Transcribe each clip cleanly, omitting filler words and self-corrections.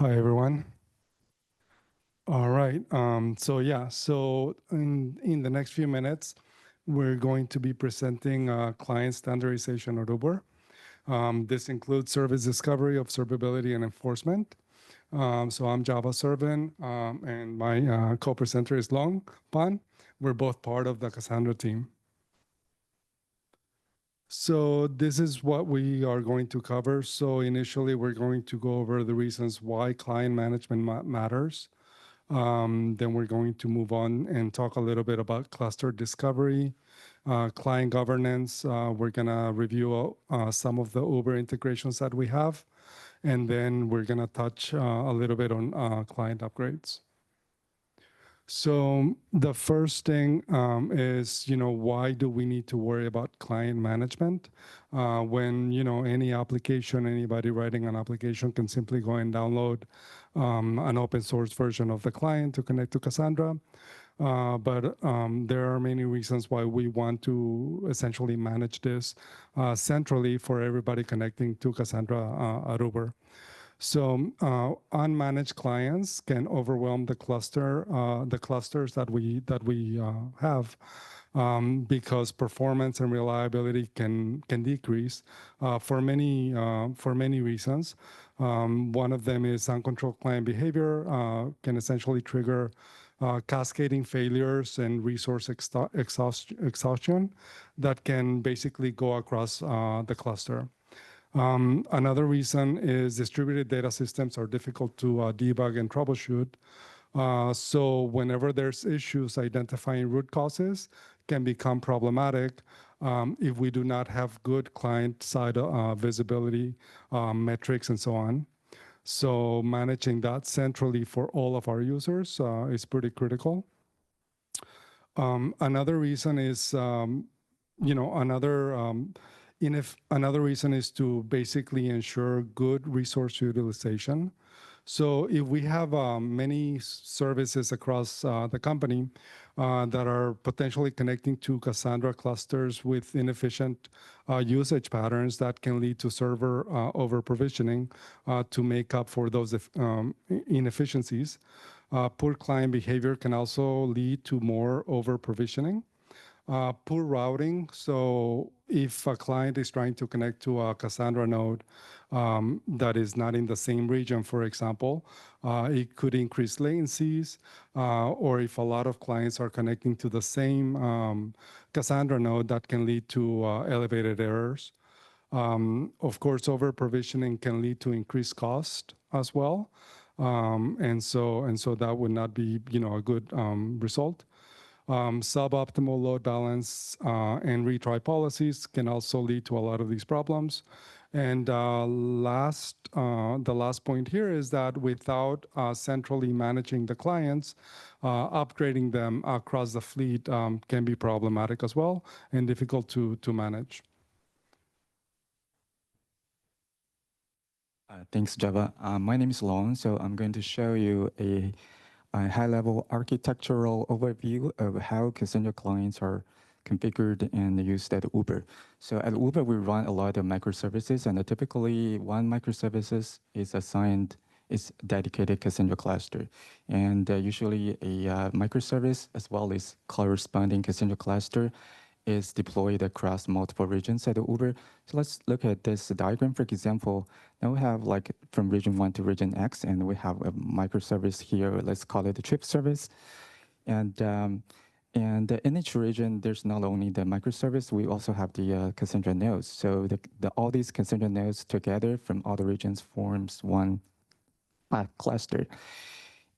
Hi, everyone. All right. So in the next few minutes, we're going to be presenting client standardization at Uber. This includes service discovery, observability, and enforcement. So I'm Java Servin, and my co-presenter is Long Pan. We're both part of the Cassandra team. So this is what we are going to cover. So initially, we're going to go over the reasons why client management matters. Then we're going to move on and talk a little bit about cluster discovery, client governance. We're going to review some of the Uber integrations that we have. And then we're going to touch a little bit on client upgrades. So the first thing is, why do we need to worry about client management? When, any application, anybody writing an application can simply go and download an open source version of the client to connect to Cassandra. But there are many reasons why we want to essentially manage this centrally for everybody connecting to Cassandra at Uber. So unmanaged clients can overwhelm the clusters that we have, because performance and reliability can decrease for many reasons. One of them is uncontrolled client behavior can essentially trigger cascading failures and resource exhaustion that can basically go across the cluster. Another reason is distributed data systems are difficult to debug and troubleshoot. So whenever there's issues, identifying root causes can become problematic if we do not have good client-side visibility metrics and so on. So managing that centrally for all of our users is pretty critical. Another reason is, another reason is to basically ensure good resource utilization. So if we have many services across the company that are potentially connecting to Cassandra clusters with inefficient usage patterns, that can lead to server over-provisioning to make up for those inefficiencies. Poor client behavior can also lead to more over-provisioning. Poor routing. So if a client is trying to connect to a Cassandra node that is not in the same region, for example, it could increase latencies. Or if a lot of clients are connecting to the same Cassandra node, that can lead to elevated errors. Of course, over-provisioning can lead to increased cost as well. And so that would not be, a good result. Suboptimal load balance and retry policies can also lead to a lot of these problems. And the last point here is that without centrally managing the clients, upgrading them across the fleet can be problematic as well and difficult to manage. Thanks, Java. My name is Long, so I'm going to show you a high-level architectural overview of how Cassandra clients are configured and used at Uber. So at Uber, we run a lot of microservices, and typically one microservices is dedicated Cassandra cluster. And usually a microservice as well as corresponding Cassandra cluster is deployed across multiple regions at Uber. So let's look at this diagram. For example, now we have like from region 1 to region X, and we have a microservice here. Let's call it a trip service. And in each region, there's not only the microservice, we also have the Cassandra nodes. So all these Cassandra nodes together from all the regions forms one cluster.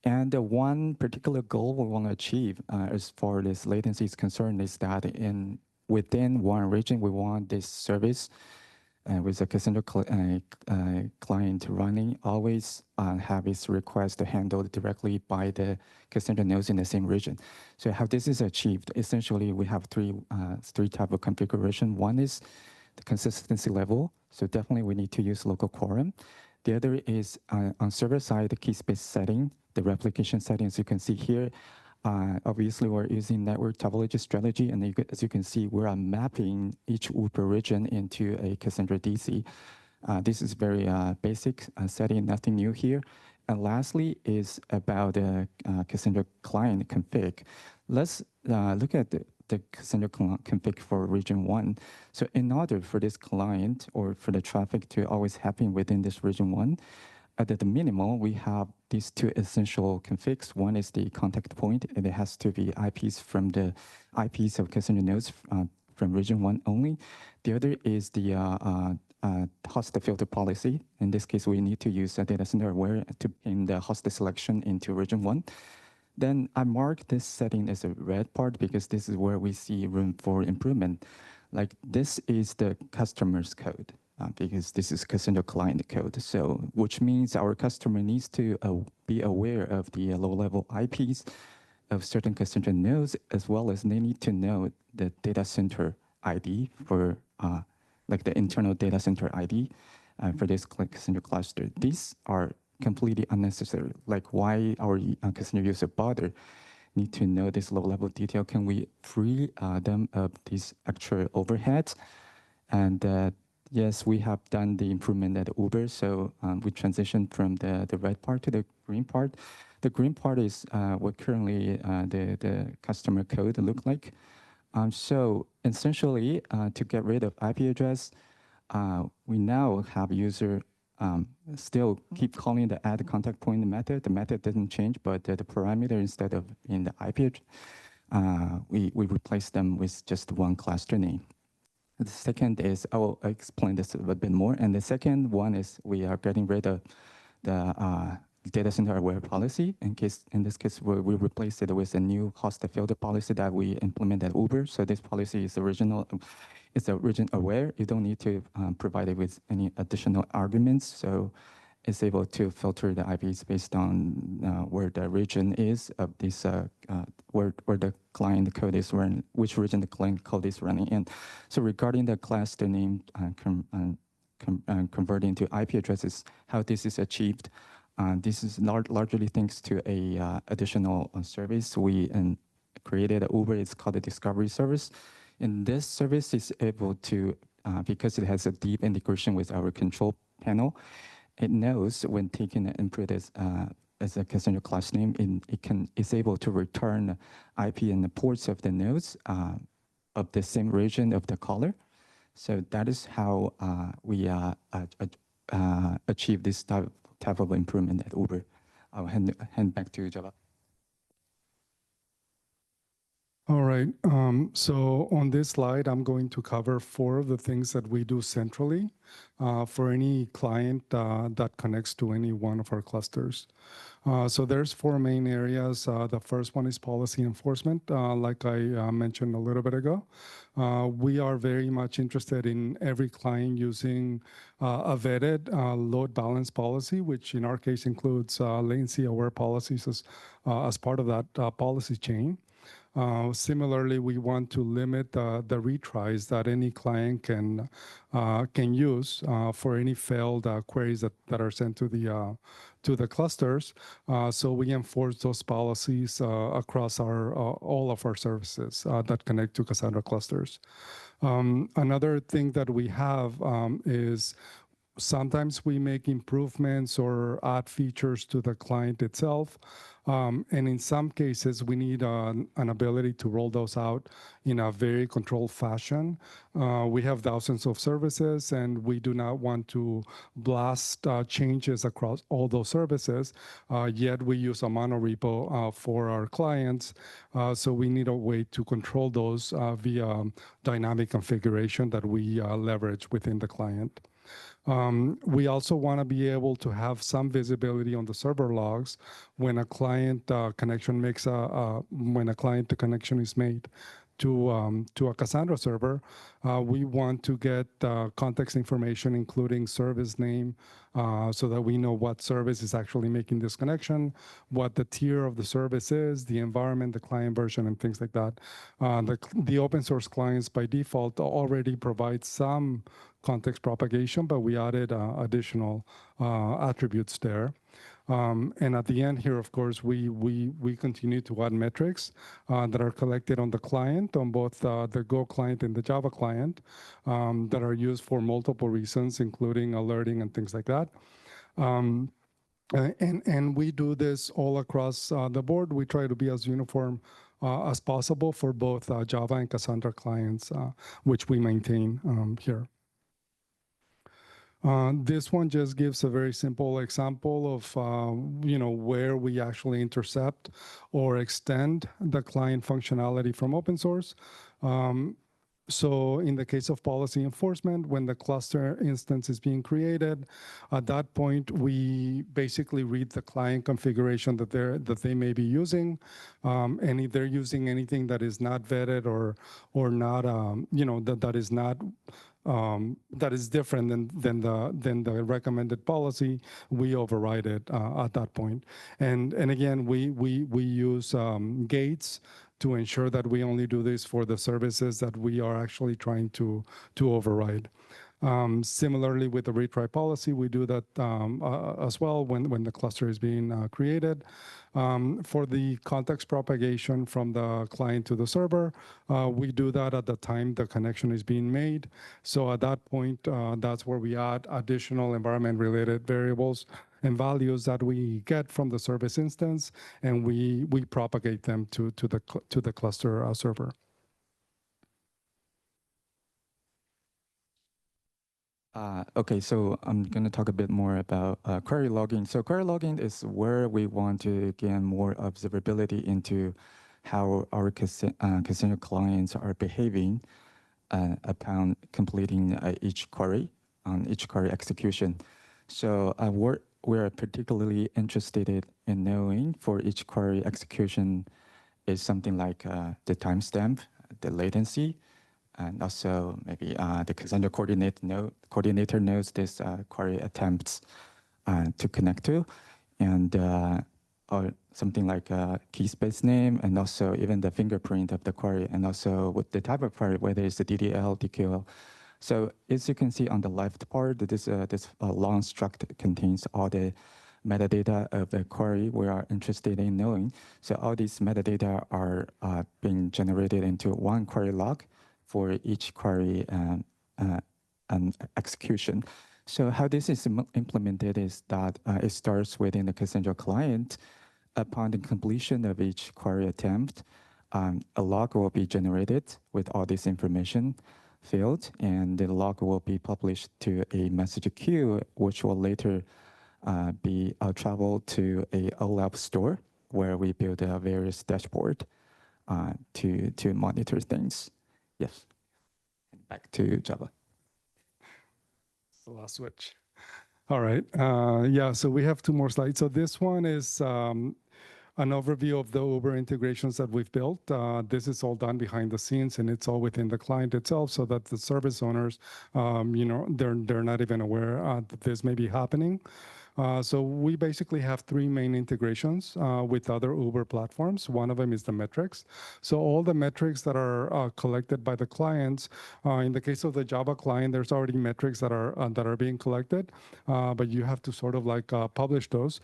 And one particular goal we want to achieve as far as latency is concerned is that within one region, we want this service with a Cassandra client running always have its request handled directly by the Cassandra nodes in the same region. So how this is achieved, essentially we have three type of configuration. One is the consistency level. So definitely we need to use local quorum. The other is on server side, the key space setting, the replication settings you can see here. Obviously, we're using network topology strategy, and as you can see, we are mapping each Uber region into a Cassandra DC. This is very basic setting, nothing new here. And lastly is about the Cassandra client config. Let's look at the Cassandra config for region 1. So in order for this client or for the traffic to always happen within this region 1, at the minimum, we have these two essential configs. One is the contact point, and it has to be IPs from the IPs of Cassandra nodes from region 1 only. The other is the host filter policy. In this case, we need to use a data center aware to pin the host selection into region 1. Then I mark this setting as a red part because this is where we see room for improvement. Like this is the customer's code because this is Cassandra client code. So which means our customer needs to be aware of the low-level IPs of certain Cassandra nodes, as well as they need to know the data center ID for like the internal data center ID for this Cassandra cluster. These are completely unnecessary. Like why our Cassandra user bother need to know this low-level detail? Can we free them of these extra overheads? And yes, we have done the improvement at Uber. So we transitioned from the red part to the green part. The green part is what currently the customer code look like. So essentially, to get rid of IP address, we now have user still keep calling the add contact point method. The method didn't change, but the parameter instead of in the IP, we replace them with just one cluster name. The second is, I will explain this a little bit more. And the second one is we are getting rid of the data center aware policy. In this case, we replace it with a new host filter policy that we implement at Uber. So this policy is original. It's a region aware. You don't need to provide it with any additional arguments. So it's able to filter the IPs based on where the region is of this, where the client code is running, which region the client code is running in. So regarding the cluster name converting to IP addresses, how this is achieved, this is largely thanks to a additional service we created at Uber. It's called the Discovery Service. And this service is able to, because it has a deep integration with our control panel, it knows when taking an input as a Cassandra class name, it's able to return IP and the ports of the nodes of the same region of the caller. So that is how we achieve this type of improvement at Uber. I'll hand back to Java. All right, so on this slide, I'm going to cover 4 of the things that we do centrally for any client that connects to any one of our clusters. So there's 4 main areas. The first one is policy enforcement, like I mentioned a little bit ago. We are very much interested in every client using a vetted load balance policy, which in our case includes latency aware policies as part of that policy chain. Similarly, we want to limit the retries that any client can use for any failed queries that are sent to the clusters. So we enforce those policies across all of our services that connect to Cassandra clusters. Another thing that we have is sometimes we make improvements or add features to the client itself. And in some cases, we need an ability to roll those out in a very controlled fashion. We have thousands of services, and we do not want to blast changes across all those services, yet we use a monorepo for our clients. So we need a way to control those via dynamic configuration that we leverage within the client. We also want to be able to have some visibility on the server logs when a client connection connection is made to a Cassandra server. We want to get context information, including service name, so that we know what service is actually making this connection, what the tier of the service is, the environment, the client version, and things like that. The open source clients by default already provide some context propagation, but we added additional attributes there. And at the end here, of course, we continue to add metrics that are collected on the client, on both the Go client and the Java client, that are used for multiple reasons, including alerting and things like that. And we do this all across the board. We try to be as uniform as possible for both Java and Cassandra clients, which we maintain here. This one just gives a very simple example of where we actually intercept or extend the client functionality from open source. So in the case of policy enforcement, when the cluster instance is being created, at that point, we basically read the client configuration that they may be using. And if they're using anything that is not vetted or not, that is not that is different than the recommended policy, we override it at that point. And again, we use gates to ensure that we only do this for the services that we are actually trying to override. Similarly, with the retry policy, we do that as well when the cluster is being created. For the context propagation from the client to the server, we do that at the time the connection is being made. So at that point, that's where we add additional environment-related variables and values that we get from the service instance, and we propagate them to the cluster server. Okay, so I'm going to talk a bit more about query logging. So query logging is where we want to gain more observability into how our Cassandra clients are behaving upon completing each query execution. So we're particularly interested in knowing for each query execution is something like the timestamp, the latency, and also maybe the Cassandra coordinator knows this query attempts to connect to, and or something like a key space name, and also even the fingerprint of the query, and also with the type of query, whether it's the DDL, DQL. So as you can see on the left part, this long struct contains all the metadata of the query we are interested in knowing. So all these metadata are being generated into one query log for each query and execution. So how this is implemented is that it starts within the Cassandra client. Upon the completion of each query attempt, a log will be generated with all this information filled, and the log will be published to a message queue, which will later be traveled to a OLAP store where we build a various dashboard to monitor things. Yes. Back to Java. It's the last switch. All right. Yeah, so we have two more slides. So this one is an overview of the Uber integrations that we've built. This is all done behind the scenes, and it's all within the client itself, so that the service owners, they're not even aware that this may be happening. So we basically have three main integrations with other Uber platforms. One of them is the metrics. So all the metrics that are collected by the clients, in the case of the Java client, there's already metrics that are being collected, but you have to sort of like publish those.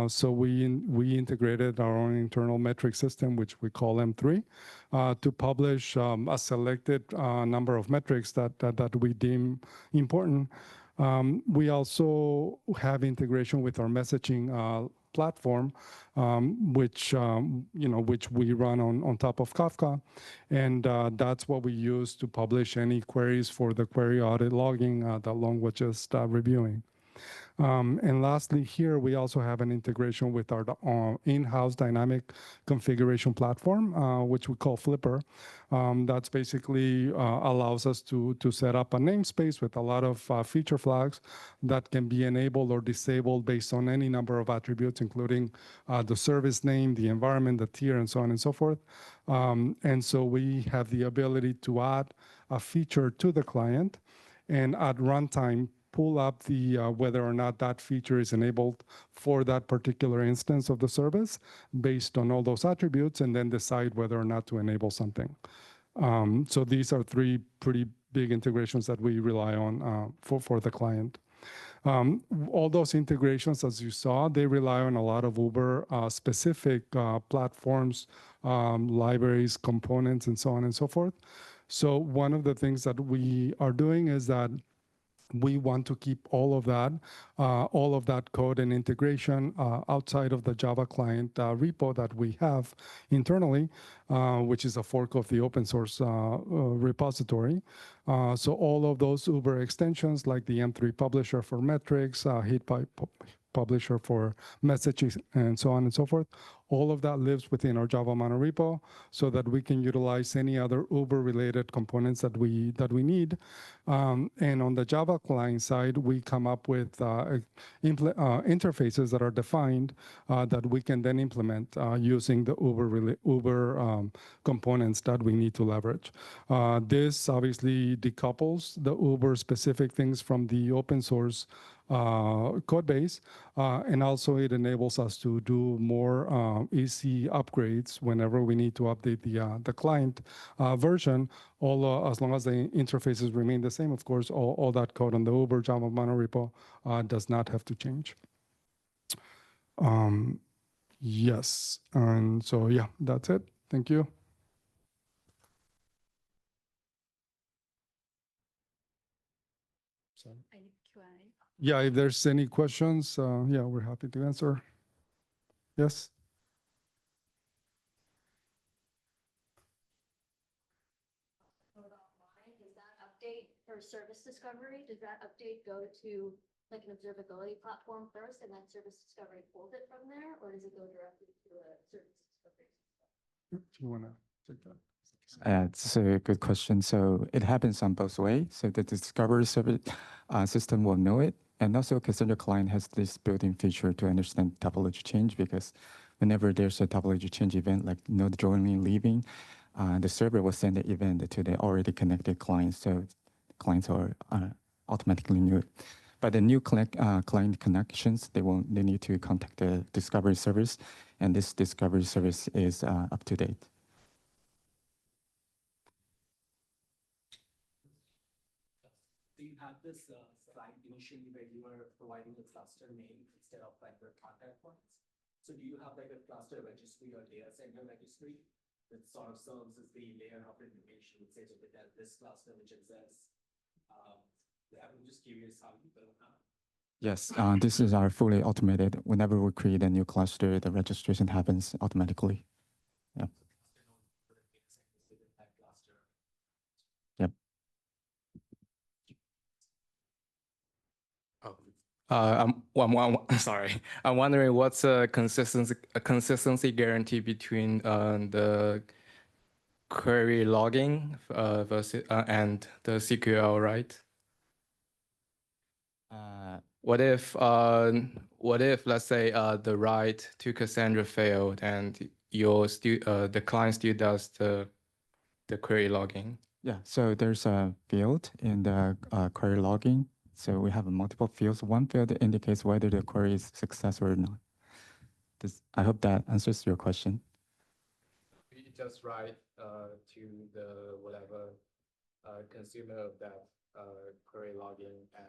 So we integrated our own internal metric system, which we call M3, to publish a selected number of metrics that we deem important. We also have integration with our messaging platform, which we run on top of Kafka, and that's what we use to publish any queries for the query audit logging that Long was just reviewing. And lastly, here we also have an integration with our in-house dynamic configuration platform, which we call Flipper. That's basically allows us to set up a namespace with a lot of feature flags that can be enabled or disabled based on any number of attributes, including the service name, the environment, the tier, and so on and so forth. And so we have the ability to add a feature to the client, and at runtime, pull up the whether or not that feature is enabled for that particular instance of the service based on all those attributes, and then decide whether or not to enable something. So these are three pretty big integrations that we rely on for the client. All those integrations, as you saw, they rely on a lot of Uber specific platforms, libraries, components, and so on and so forth. So one of the things that we are doing is that We want to keep all of that code and integration outside of the Java client repo that we have internally, which is a fork of the open source repository. So all of those Uber extensions, like the M3 publisher for metrics, heat pipe publisher for messages, and so on and so forth, all of that lives within our Java monorepo, so that we can utilize any other Uber-related components that we need. And on the Java client side, we come up with interfaces that are defined that we can then implement using the Uber components that we need to leverage. This obviously decouples the Uber-specific things from the open source code base, and also it enables us to do more easy upgrades whenever we need to update the client version. As long as the interfaces remain the same, of course, all that code on the Uber Java monorepo does not have to change. Yes, and so yeah, that's it. Thank you. Yeah, if there's any questions, yeah, we're happy to answer. Yes. Does that update for service discovery? Does that update go to like an observability platform first and then service discovery pulls it from there, or does it go directly to a service discovery system? Do you want to take that? It's a good question. So it happens on both ways. So the discovery service system will know it. And also Cassandra client has this built-in feature to understand topology change, because whenever there's a topology change event, like node joining, leaving, the server will send the event to the already connected clients. So clients are automatically new. But the new client connections, they need to contact the discovery service. And this discovery service is up to date. So you had this slide initially where you were providing a cluster name instead of like the contact points. So do you have like a cluster registry or data center registry that sort of serves as the layer of information, say that this cluster which exists? I'm just curious how you build that. Yes, this is our fully automated. Whenever we create a new cluster, the registration happens automatically. Yeah. Yep. I'm sorry. I'm wondering what's a consistency guarantee between the query logging versus and the SQL, right? What if let's say the write to Cassandra failed and the client still does the query logging? Yeah, so there's a field in the query logging. So we have multiple fields. One field indicates whether the query is successful or not. I hope that answers your question. You just write to the whatever consumer of that query logging, and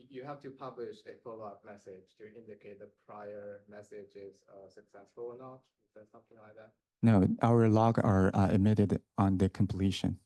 you have to publish a follow-up message to indicate the prior message is successful or not. Is that something like that? No, our log are emitted on the completion.